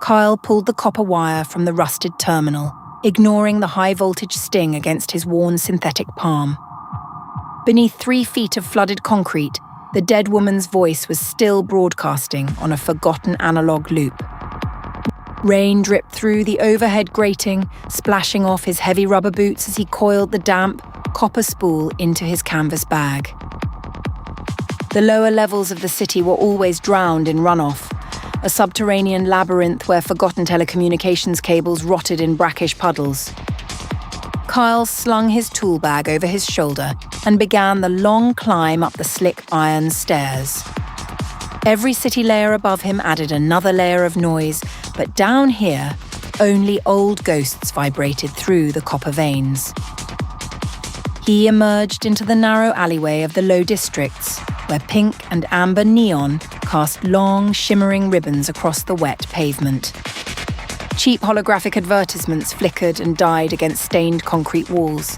Kael pulled the copper wire from the rusted terminal, ignoring the high-voltage sting against his worn synthetic palm. Beneath 3 feet of flooded concrete, the dead woman's voice was still broadcasting on a forgotten analog loop. Rain dripped through the overhead grating, splashing off his heavy rubber boots as he coiled the damp, copper spool into his canvas bag. The lower levels of the city were always drowned in runoff, a subterranean labyrinth where forgotten telecommunications cables rotted in brackish puddles. Kael slung his tool bag over his shoulder and began the long climb up the slick iron stairs. Every city layer above him added another layer of noise, but down here, only old ghosts vibrated through the copper veins. He emerged into the narrow alleyway of the low districts, where pink and amber neon cast long, shimmering ribbons across the wet pavement. Cheap holographic advertisements flickered and died against stained concrete walls.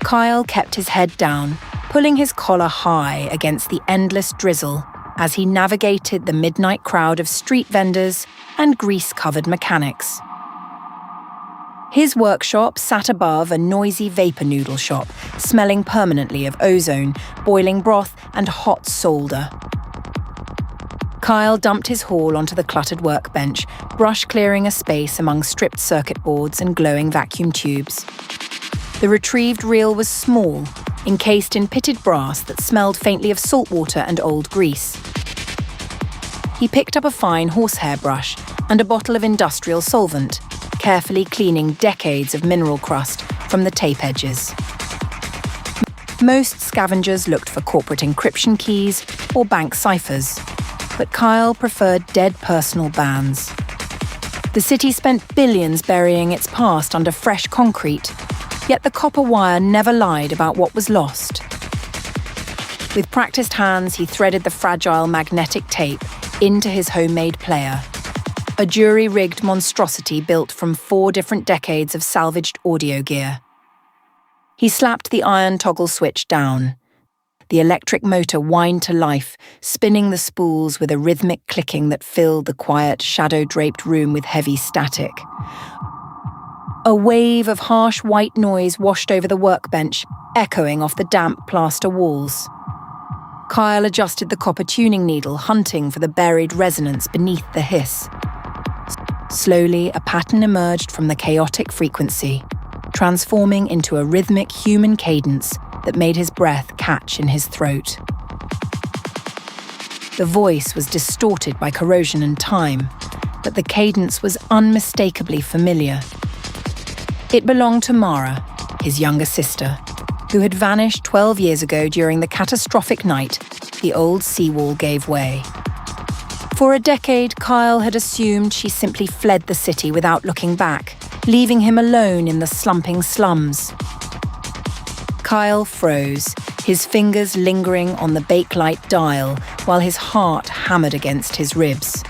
Kael kept his head down, pulling his collar high against the endless drizzle as he navigated the midnight crowd of street vendors and grease-covered mechanics. His workshop sat above a noisy vapor noodle shop, smelling permanently of ozone, boiling broth, and hot solder. Kael dumped his haul onto the cluttered workbench, brush clearing a space among stripped circuit boards and glowing vacuum tubes. The retrieved reel was small, encased in pitted brass that smelled faintly of salt water and old grease. He picked up a fine horsehair brush and a bottle of industrial solvent, carefully cleaning decades of mineral crust from the tape edges. Most scavengers looked for corporate encryption keys or bank ciphers, but Kael preferred dead personal bands. The city spent billions burying its past under fresh concrete, yet the copper wire never lied about what was lost. With practiced hands, he threaded the fragile magnetic tape into his homemade player, a jury-rigged monstrosity built from 4 different decades of salvaged audio gear. He slapped the iron toggle switch down. The electric motor whined to life, spinning the spools with a rhythmic clicking that filled the quiet, shadow-draped room with heavy static. A wave of harsh white noise washed over the workbench, echoing off the damp plaster walls. Kael adjusted the copper tuning needle, hunting for the buried resonance beneath the hiss. Slowly, a pattern emerged from the chaotic frequency, transforming into a rhythmic human cadence that made his breath catch in his throat. The voice was distorted by corrosion and time, but the cadence was unmistakably familiar. It belonged to Mara, his younger sister, who had vanished 12 years ago during the catastrophic night the old Seawall gave way. For a decade, Kael had assumed she simply fled the city without looking back, leaving him alone in the slumping slums. Kael froze, his fingers lingering on the bakelite dial while his heart hammered against his ribs.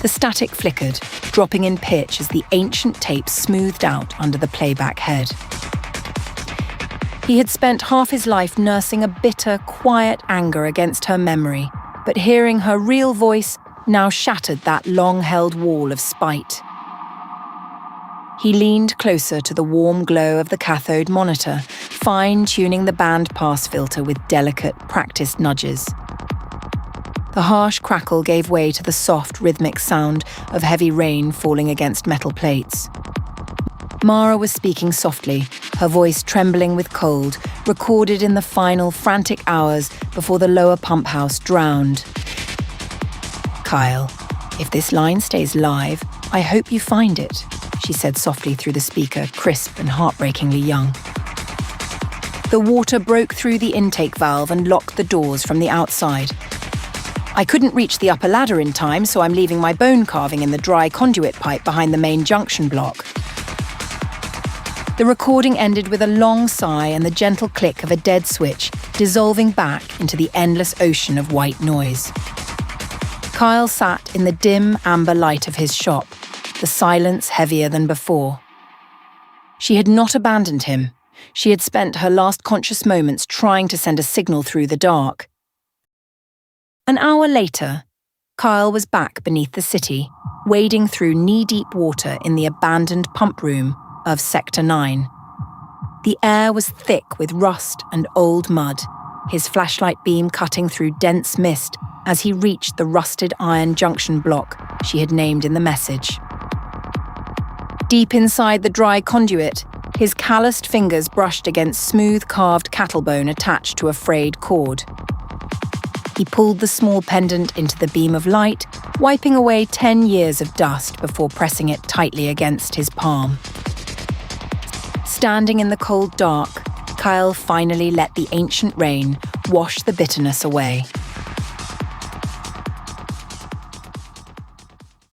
The static flickered, dropping in pitch as the ancient tape smoothed out under the playback head. He had spent half his life nursing a bitter, quiet anger against her memory, but hearing her real voice now shattered that long-held wall of spite. He leaned closer to the warm glow of the cathode monitor, fine-tuning the band pass filter with delicate, practiced nudges. The harsh crackle gave way to the soft, rhythmic sound of heavy rain falling against metal plates. Mara was speaking softly, her voice trembling with cold, recorded in the final frantic hours before the lower pump house drowned. "Kael, if this line stays live, I hope you find it," she said softly through the speaker, crisp and heartbreakingly young. The water broke through the intake valve and locked the doors from the outside. "I couldn't reach the upper ladder in time, so I'm leaving my bone carving in the dry conduit pipe behind the main junction block." The recording ended with a long sigh and the gentle click of a dead switch, dissolving back into the endless ocean of white noise. Kael sat in the dim amber light of his shop, the silence heavier than before. She had not abandoned him. She had spent her last conscious moments trying to send a signal through the dark. An hour later, Kael was back beneath the city, wading through knee-deep water in the abandoned pump room of Sector 9. The air was thick with rust and old mud, his flashlight beam cutting through dense mist as he reached the rusted iron junction block she had named in the message. Deep inside the dry conduit, his calloused fingers brushed against smooth carved cattle bone attached to a frayed cord. He pulled the small pendant into the beam of light, wiping away 10 years of dust before pressing it tightly against his palm. Standing in the cold dark, Kael finally let the ancient rain wash the bitterness away.